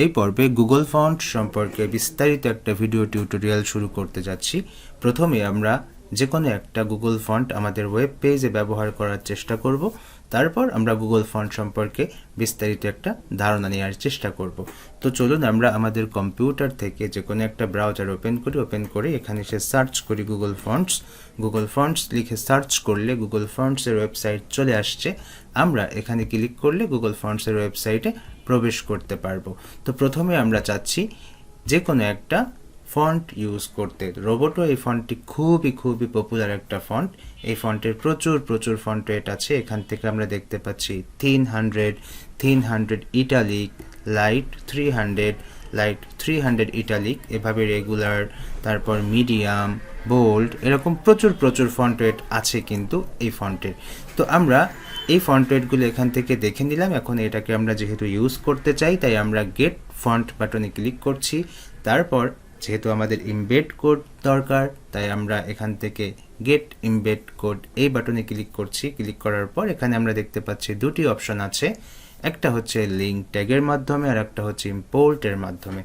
এই পর্বে Google font সম্পর্কে বিস্তারিত একটা ভিডিও টিউটোরিয়াল শুরু করতে যাচ্ছি। প্রথমে আমরা যে কোনো একটা গুগল ফন্ট আমাদের ওয়েব পেজে ব্যবহার করার চেষ্টা করব। তারপর আমরা গুগল ফন্ট সম্পর্কে বিস্তারিত একটা ধারণা নেওয়ার চেষ্টা করব। তো চলুন আমরা আমাদের কম্পিউটার থেকে যে কোনো একটা ব্রাউজার ওপেন করে এখানে এসে সার্চ করি গুগল ফন্টস লিখে সার্চ করলে গুগল ফন্টসের ওয়েবসাইট চলে আসছে। আমরা এখানে ক্লিক করলে গুগল ফন্টসের ওয়েবসাইটে প্রবেশ করতে পারবো। তো প্রথমে আমরা চাচ্ছি যে কোনো একটা ফন্ট ইউজ করতে। রোবোটো এই ফন্টটি খুবই পপুলার একটা ফন্ট। এই ফন্টের প্রচুর ফন্ট ওয়েট আছে। এখান থেকে আমরা দেখতে পাচ্ছি 300 ইটালিক, লাইট 300 ইটালিক, এভাবে রেগুলার, তারপর মিডিয়াম, বোল্ড, এরকম প্রচুর ফন্ট ওয়েট আছে কিন্তু এই ফন্টের। তো আমরা এই ফন্ট ওয়েটগুলো এখান থেকে দেখে নিলাম। এখন এটাকে আমরা যেহেতু ইউজ করতে চাই, তাই আমরা গেট ফন্ট বাটনে ক্লিক করছি। তারপর যেহেতু আমাদের ইমবেড কোড দরকার, তাই আমরা এখান থেকে গেট ইমবেড কোড এই বাটনে ক্লিক করছি। ক্লিক করার পর এখানে আমরা দেখতে পাচ্ছি দুটি অপশন আছে, একটা হচ্ছে লিঙ্ক ট্যাগের মাধ্যমে আর একটা হচ্ছে ইম্পোর্টের মাধ্যমে।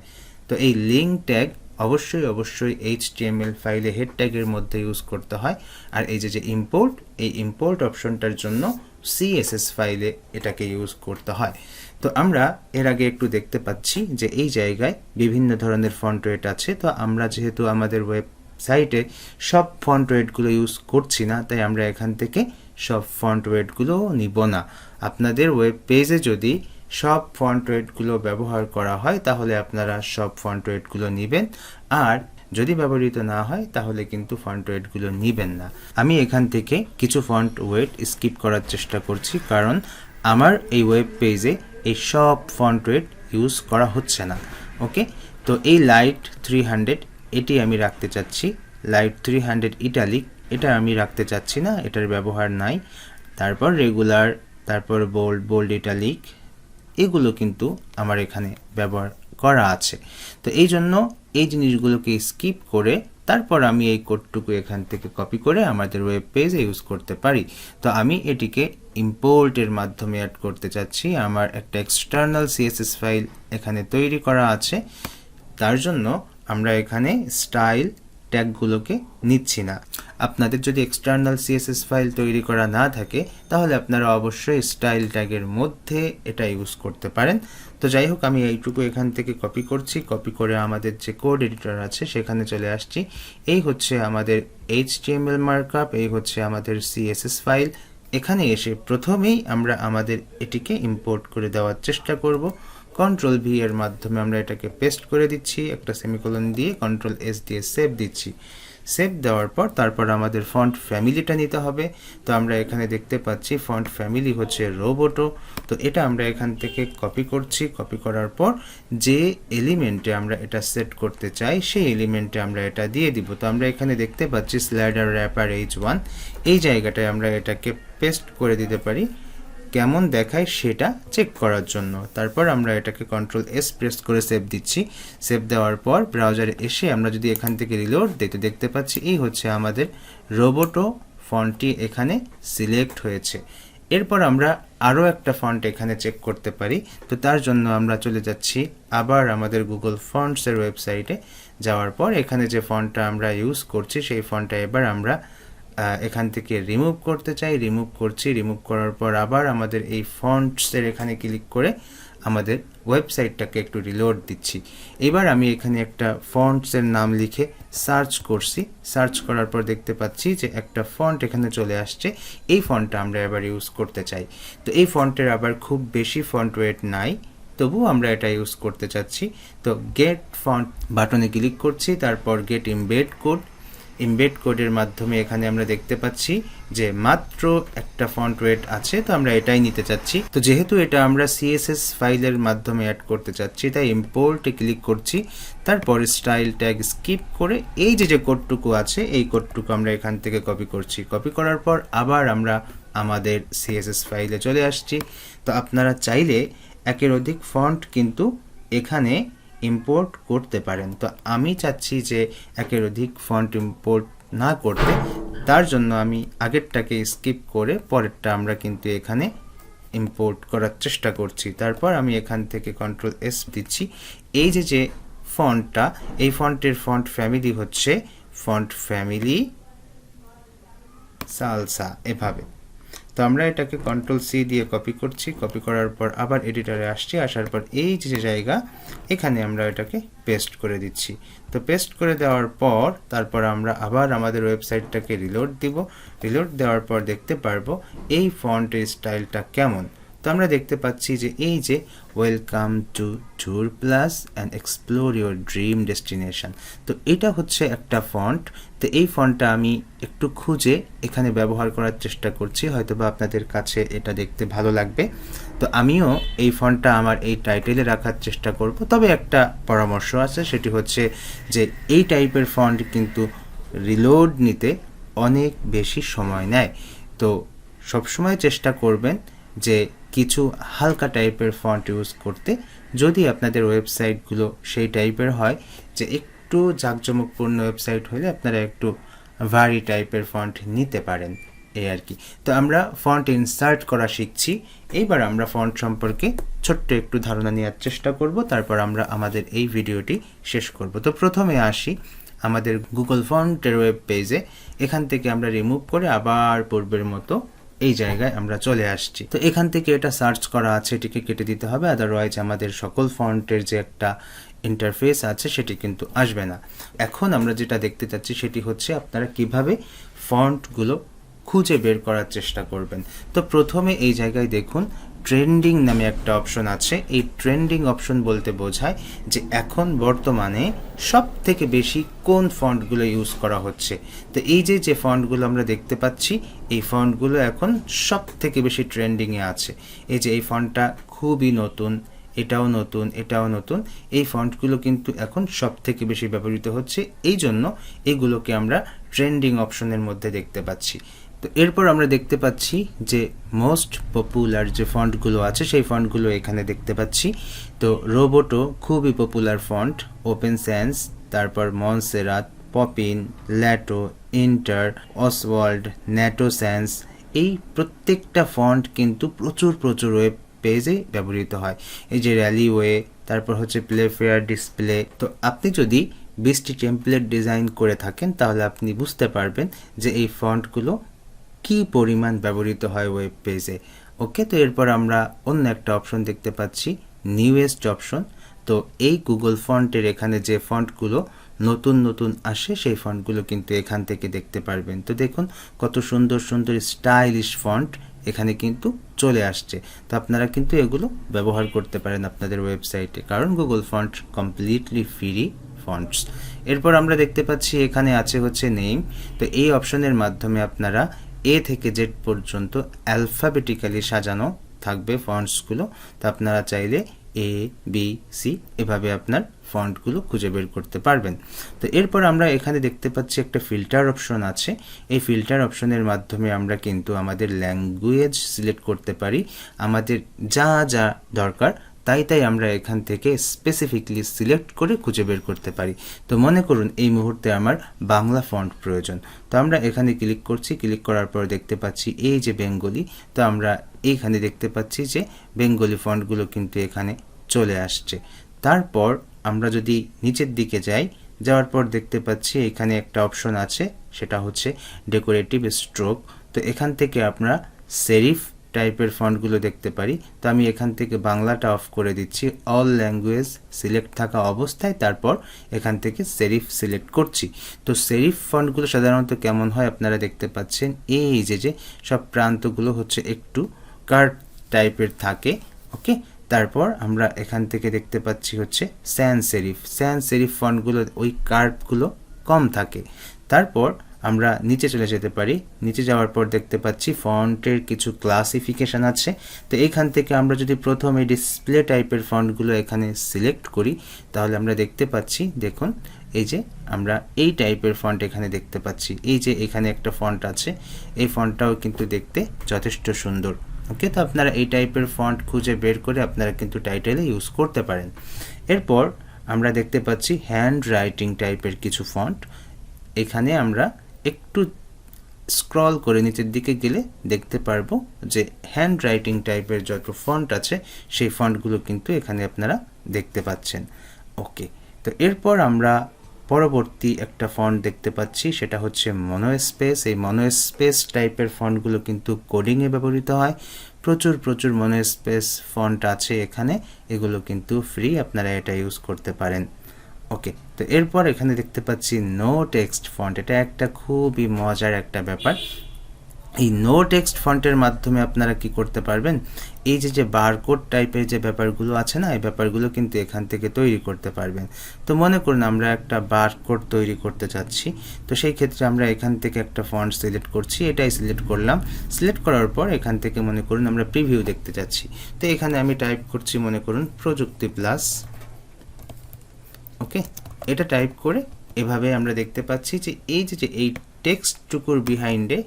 তো এই লিঙ্ক ট্যাগ অবশ্যই HTML ফাইলে হেড ট্যাগের মধ্যে ইউজ করতে হয়। আর এই যে ইম্পোর্ট, এই ইম্পোর্ট অপশনটার জন্য CSS ফাইলে এটাকে ইউজ করতে হয়। তো আমরা এর আগে একটু দেখতে পাচ্ছি যে এই জায়গায় বিভিন্ন ধরনের ফন্ট ওয়েট আছে। তো আমরা যেহেতু আমাদের ওয়েবসাইটে সব ফন্ট ওয়েটগুলো ইউজ করছি না, তাই আমরা এখান থেকে সব ফন্ট ওয়েটগুলো নিব না। আপনাদের ওয়েব পেজে যদি সব ফন্ট ওয়েটগুলো ব্যবহার করা হয় তাহলে আপনারা সব ফন্ট ওয়েটগুলো নেবেন, আর যদি ব্যবহৃত না হয় তাহলে কিন্তু ফন্ট ওয়েটগুলো নেবেন না। আমি এখান থেকে কিছু ফন্ট ওয়েট স্কিপ করার চেষ্টা করছি, কারণ আমার এই ওয়েব পেজে এই সব ফন্ট ওয়েট ইউজ করা হচ্ছে না। ওকে, তো এই লাইট 300 এটি আমি রাখতে চাচ্ছি। লাইট 300 ইটালিক এটা আমি রাখতে চাচ্ছি না, এটার ব্যবহার নাই। তারপর রেগুলার, তারপর বোল্ড ইটালিক, এগুলো কিন্তু আমার এখানে ব্যবহার করা আছে। তো এই জন্য এই জিনিসগুলোকে স্কিপ করে তারপর আমি এই কোডটুকু এখান থেকে কপি করে আমাদের ওয়েব পেজে ইউজ করতে পারি। তো আমি এটিকে ইম্পোর্টের মাধ্যমে অ্যাড করতে চাচ্ছি। আমার একটা এক্সটার্নাল CSS ফাইল এখানে তৈরি করা আছে, তার জন্য আমরা এখানে স্টাইল ট্যাগগুলোকে নিচ্ছি না। আপনাদের যদি এক্সটার্নাল CSS ফাইল তৈরি করা না থাকে তাহলে আপনারা অবশ্যই স্টাইল ট্যাগের মধ্যে এটা ইউজ করতে পারেন। তো যাই হোক, আমি এইটুকু এখান থেকে কপি করছি। কপি করে আমাদের যে কোড এডিটর আছে সেখানে চলে আসছি। এই হচ্ছে আমাদের HTML মার্কআপ, এই হচ্ছে আমাদের CSS ফাইল। এখানে এসে প্রথমেই আমরা আমাদের এটিকে ইম্পোর্ট করে দেওয়ার চেষ্টা করব। Ctrl+V এর মাধ্যমে আমরা এটাকে পেস্ট করে দিচ্ছি, একটা সেমিকোলন দিয়ে Ctrl+S দিয়ে সেভ দিচ্ছি। সেভ দেওয়ার পর তারপর আমাদের ফন্ট ফ্যামিলিটা নিতে হবে। তো আমরা এখানে দেখতে পাচ্ছি ফন্ট ফ্যামিলি হচ্ছে রোবোটো। তো এটা আমরা এখান থেকে কপি করছি। কপি করার পর যে এলিমেন্টে আমরা এটা সেট করতে চাই সেই এলিমেন্টে আমরা এটা দিয়ে দিব। তো আমরা এখানে দেখতে পাচ্ছি স্লাইডার র্যাপার H1, এই জায়গাটায় আমরা এটাকে পেস্ট করে দিতে পারি কেমন দেখায় সেটা চেক করার জন্য। তারপর আমরা এটাকে Ctrl+S প্রেস করে সেভ দিচ্ছি। সেভ দেওয়ার পর ব্রাউজারে এসে আমরা যদি এখান থেকে রিলোড দিই তো দেখতে পাচ্ছি এই হচ্ছে আমাদের রোবোটো ফন্টটি এখানে সিলেক্ট হয়েছে। এরপর আমরা আরও একটা ফন্ট এখানে চেক করতে পারি। তো তার জন্য আমরা চলে যাচ্ছি আবার আমাদের গুগল ফন্টসের ওয়েবসাইটে। যাওয়ার পর এখানে যে ফন্টটা আমরা ইউজ করছি সেই ফন্টটা এবার আমরা এখান থেকে রিমুভ করতে চাই। রিমুভ করছি। রিমুভ করার পর আবার আমাদের এই ফন্টসের এখানে ক্লিক করে আমাদের ওয়েবসাইটটাকে একটু রিলোড দিচ্ছি। এবার আমি এখানে একটা ফন্টসের নাম লিখে সার্চ করছি। সার্চ করার পর দেখতে পাচ্ছি যে একটা ফন্ট এখানে চলে আসছে। এই ফন্টটা আমরা এবার ইউজ করতে চাই। তো এই ফন্টের আবার খুব বেশি ফন্ট ওয়েট নাই, তবুও আমরা এটা ইউজ করতে চাচ্ছি। তো গেট ফন্ট বাটনে ক্লিক করছি, তারপর গেট ইমবেড কোডের মাধ্যমে এখানে আমরা দেখতে পাচ্ছি যে মাত্র একটা ফন্ট ওয়েট আছে, তো আমরা এটাই নিতে চাচ্ছি। তো যেহেতু এটা আমরা CSS ফাইলের মাধ্যমে অ্যাড করতে চাচ্ছি, তাই ইম্পোর্টে ক্লিক করছি। তারপর স্টাইল ট্যাগ স্কিপ করে এই যে কোডটুকু আছে এই কোডটুকু আমরা এখান থেকে কপি করছি। কপি করার পর আবার আমরা আমাদের CSS ফাইলে চলে আসছি। তো আপনারা চাইলে একের অধিক ফন্ট কিন্তু এখানে ইম্পোর্ট করতে পারেন। তো আমি চাচ্ছি যে একের অধিক ফন্ট ইম্পোর্ট না করতে, তার জন্য আমি আগেরটাকে স্কিপ করে পরেরটা আমরা কিন্তু এখানে ইম্পোর্ট করার চেষ্টা করছি। তারপর আমি এখান থেকে কন্ট্রোল এস দিচ্ছি। এই যে ফন্টটা, এই ফন্টের ফন্ট ফ্যামিলি হচ্ছে ফন্ট ফ্যামিলি সালসা, এভাবে। তো আমরা এটাকে কন্ট্রোল সি দিয়ে কপি করছি, কপি করার পর আবার এডিটরে আসছি, আসার পর এই যে জায়গা এখানে আমরা এটাকে পেস্ট করে দিচ্ছি। তো পেস্ট করে দেওয়ার পর তারপর আমরা আবার আমাদের ওয়েবসাইটটাকে রিলোড দিব। রিলোড দেওয়ার পর দেখতে পারবো এই ফন্টের স্টাইলটা কেমন। তো আমরা দেখতে পাচ্ছি যে এই যে welcome to tour plus and explore your dream destination, তো এটা হচ্ছে একটা ফন্ট। তো এই ফন্টটা আমি একটু খুঁজে এখানে ব্যবহার করার চেষ্টা করছি, হয়তোবা আপনাদের কাছে এটা দেখতে ভালো লাগবে। তো আমিও এই ফন্টটা আমার এই টাইটেলে রাখার চেষ্টা করব। তবে একটা পরামর্শ আছে, সেটি হচ্ছে যে এই টাইপের ফন্ট কিন্তু রিলোড নিতে অনেক বেশি সময় নেয়। তো সবসময় চেষ্টা করবেন যে কিছু হালকা টাইপের ফন্ট ইউজ করতে, যদি আপনাদের ওয়েবসাইটগুলো সেই টাইপের হয় যে একটু জাঁকজমকপূর্ণ ওয়েবসাইট হলে আপনারা একটু ভারী টাইপের ফন্ট নিতে পারেন, এই আর কি। তো আমরা ফন্ট ইনসার্ট করা শিখছি। এইবার আমরা ফন্ট সম্পর্কে ছোট্ট একটু ধারণা নেওয়ার চেষ্টা করব, তারপর আমরা আমাদের এই ভিডিওটি শেষ করব। তো প্রথমে আসি আমাদের গুগল ফন্টের ওয়েব পেজে। এখান থেকে আমরা রিমুভ করে আবার পূর্বের মতো এই জায়গায় আমরা চলে আসছি। তো এখান থেকে এটা সার্চ করা আছে, এটিকে কেটে দিতে হবে, আদারওয়াইজ আমাদের সকল ফন্টের যে একটা ইন্টারফেস আছে সেটি কিন্তু আসবে না। এখন আমরা যেটা দেখতে চাচ্ছি সেটি হচ্ছে আপনারা কিভাবে ফন্টগুলো খুঁজে বের করার চেষ্টা করবেন। তো প্রথমে এই জায়গায় দেখুন ট্রেন্ডিং নামে একটা অপশন আছে। এই ট্রেন্ডিং অপশন বলতে বোঝায় যে এখন বর্তমানে সব থেকে বেশি কোন ফন্টগুলো ইউজ করা হচ্ছে। তো এই যে ফন্টগুলো আমরা দেখতে পাচ্ছি, এই ফন্টগুলো এখন সব থেকে বেশি ট্রেন্ডিংয়ে আছে। এই যে এই ফন্টটা খুবই নতুন, এটাও নতুন, এটাও নতুন, এই ফন্টগুলো কিন্তু এখন সব থেকে বেশি ব্যবহৃত হচ্ছে, এই জন্য এগুলোকে আমরা ট্রেন্ডিং অপশনের মধ্যে দেখতে পাচ্ছি। তো এরপর আমরা দেখতে পাচ্ছি যে মোস্ট পপুলার যে ফন্টগুলো আছে সেই ফন্টগুলো এখানে দেখতে পাচ্ছি। তো রোবোটো খুবই পপুলার ফন্ট, ওপেন সেন্স, তারপর Montserrat, Poppins, Lato, Inter, Oswald, Noto sans, এই প্রত্যেকটা ফন্ট কিন্তু প্রচুর ওয়েব পেজে ব্যবহৃত হয়। এই যে র্যালিওয়ে, তারপর হচ্ছে প্লেফেয়ার ডিসপ্লে। তো আপনি যদি 20টি টেমপ্লেট ডিজাইন করে থাকেন তাহলে আপনি বুঝতে পারবেন যে এই ফন্টগুলো কি পরিমাণ ব্যবহৃত হয় ওয়েব পেজে। ওকে, তো এরপর আমরা অন্য একটা অপশন দেখতে পাচ্ছি, নিউয়েস্ট অপশন। তো এই গুগল ফন্টের এখানে যে ফন্টগুলো নতুন আসে সেই ফন্টগুলো কিন্তু এখান থেকে দেখতে পারবেন। তো দেখুন কত সুন্দর স্টাইলিশ ফন্ট এখানে কিন্তু চলে আসছে। তো আপনারা কিন্তু এগুলো ব্যবহার করতে পারেন আপনাদের ওয়েবসাইটে, কারণ Google font completely free fonts. এরপর আমরা দেখতে পাচ্ছি এখানে আছে হচ্ছে নেম। তো এই অপশনের মাধ্যমে আপনারা এ থেকে জেড পর্যন্ত অ্যালফাবেটিক্যালি সাজানো থাকবে ফন্টসগুলো। তো আপনারা চাইলে এ বি সি এভাবে আপনার ফন্টগুলো খুঁজে বের করতে পারবেন। তো এরপর আমরা এখানে দেখতে পাচ্ছি একটা ফিল্টার অপশন আছে। এই ফিল্টার অপশনের মাধ্যমে আমরা কিন্তু আমাদের ল্যাঙ্গুয়েজ সিলেক্ট করতে পারি, আমাদের যা দরকার তাই আমরা এখান থেকে স্পেসিফিকলি সিলেক্ট করে খুঁজে বের করতে পারি। তো মনে করুন এই মুহূর্তে আমার বাংলা ফন্ট প্রয়োজন, তো আমরা এখানে ক্লিক করছি, ক্লিক করার পর দেখতে পাচ্ছি এই যে বেঙ্গলি। তো আমরা এইখানে দেখতে পাচ্ছি যে বেঙ্গলি ফন্টগুলো কিন্তু এখানে চলে আসছে। তারপর আমরা যদি নিচের দিকে যাওয়ার পর দেখতে পাচ্ছি এখানে একটা অপশন আছে, সেটা হচ্ছে ডেকোরেটিভ স্ট্রোক। তো এখান থেকে আমরা সেরিফ টাইপের ফন্টগুলো দেখতে পারি। তো আমি এখান থেকে বাংলাটা অফ করে দিচ্ছি, অল ল্যাঙ্গুয়েজ সিলেক্ট থাকা অবস্থায় তারপর এখান থেকে সেরিফ সিলেক্ট করছি। তো সেরিফ ফন্টগুলো সাধারণত কেমন হয় আপনারা দেখতে পাচ্ছেন, এই যে সব প্রান্তগুলো হচ্ছে একটু কার্ভ টাইপের থাকে। ওকে, তারপর আমরা এখান থেকে দেখতে পাচ্ছি হচ্ছে স্যান্স সেরিফ ফন্টগুলো ওই কার্ভগুলো কম থাকে। তারপর আমরা নিচে চলে যেতে পারি, নিচে যাওয়ার পর দেখতে পাচ্ছি ফন্টের কিছু ক্লাসিফিকেশন আছে। তো এখান থেকে আমরা যদি প্রথমে ডিসপ্লে টাইপের ফন্টগুলো এখানে সিলেক্ট করি তাহলে আমরা দেখতে পাচ্ছি, দেখুন এই যে আমরা এই টাইপের ফন্ট এখানে দেখতে পাচ্ছি। এই যে এখানে একটা ফন্ট আছে, এই ফন্টটাও কিন্তু দেখতে যথেষ্ট সুন্দর। ওকে, তো আপনারা এই টাইপের ফন্ট খুঁজে বের করে আপনারা কিন্তু টাইটেলে ইউজ করতে পারেন। এরপর আমরা দেখতে পাচ্ছি হ্যান্ড রাইটিং টাইপের কিছু ফন্ট। এখানে আমরা একটু স্ক্রল করে নিচের দিকে গেলে দেখতে পারবো যে হ্যান্ড রাইটিং টাইপের যত ফন্ট আছে সেই ফন্টগুলো কিন্তু এখানে আপনারা দেখতে পাচ্ছেন। ওকে, তো এরপর আমরা পরবর্তী একটা ফন্ট দেখতে পাচ্ছি, সেটা হচ্ছে মনোস্পেস। এই মনোস্পেস টাইপের ফন্টগুলো কিন্তু কোডিংয়ে ব্যবহৃত হয়। প্রচুর মনোস্পেস ফন্ট আছে এখানে, এগুলো কিন্তু ফ্রি, আপনারা এটা ইউজ করতে পারেন। ওকে, তো এরপর এখানে দেখতে পাচ্ছি নো টেক্সট ফন্ট। এটা একটা খুবই মজার একটা ব্যাপার। এই নো টেক্সট ফন্টের মাধ্যমে আপনারা কি করতে পারবেন, এই যে বারকোড টাইপের যে ব্যাপারগুলো আছে না, এই ব্যাপারগুলো কিন্তু এখান থেকে তৈরি করতে পারবেন। তো মনে করুন আমরা একটা বারকোড তৈরি করতে চাচ্ছি, তো সেই ক্ষেত্রে আমরা এখান থেকে একটা ফন্ট সিলেক্ট করছি, এটাই সিলেক্ট করলাম। সিলেক্ট করার পর এখান থেকে মনে করুন আমরা প্রিভিউ দেখতে চাচ্ছি, তো এখানে আমি টাইপ করছি মনে করুন প্রযুক্তি প্লাস। ওকে, এটা টাইপ করে এভাবে আমরা দেখতে পাচ্ছি যে এই টেক্সটটুকুর বিহাইন্ডে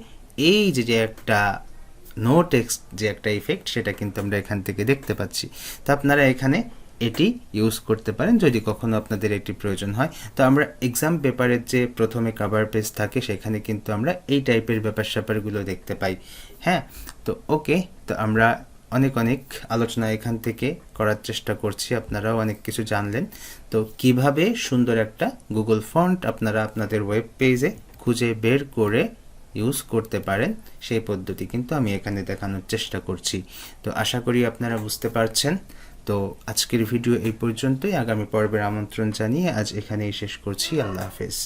এই যে একটা নো টেক্সট যে একটা ইফেক্ট, সেটা কিন্তু আমরা এখান থেকে দেখতে পাচ্ছি। তো আপনারা এখানে এটি ইউজ করতে পারেন যদি কখনো আপনাদের এটি প্রয়োজন হয়। তো আমরা এক্সাম পেপারের যে প্রথমে কভার পেজ থাকে সেখানে কিন্তু আমরা এই টাইপের ব্যাপার স্যাপারগুলো দেখতে পাই। হ্যাঁ, তো ওকে, তো আমরা অনেক আলোচনা এখান থেকে করার চেষ্টা করছি, আপনারাও অনেক কিছু জানলেন। তো কিভাবে সুন্দর একটা গুগল ফন্ট আপনারা আপনাদের ওয়েব পেজে খুঁজে বের করে ইউজ করতে পারেন সেই পদ্ধতি কিন্তু আমি এখানে দেখানোর চেষ্টা করছি। তো আশা করি আপনারা বুঝতে পারছেন। তো আজকের ভিডিও এই পর্যন্তই। আগামী পর্বের আমন্ত্রণ জানিয়ে আজ এখানেই শেষ করছি। আল্লাহ হাফেজ।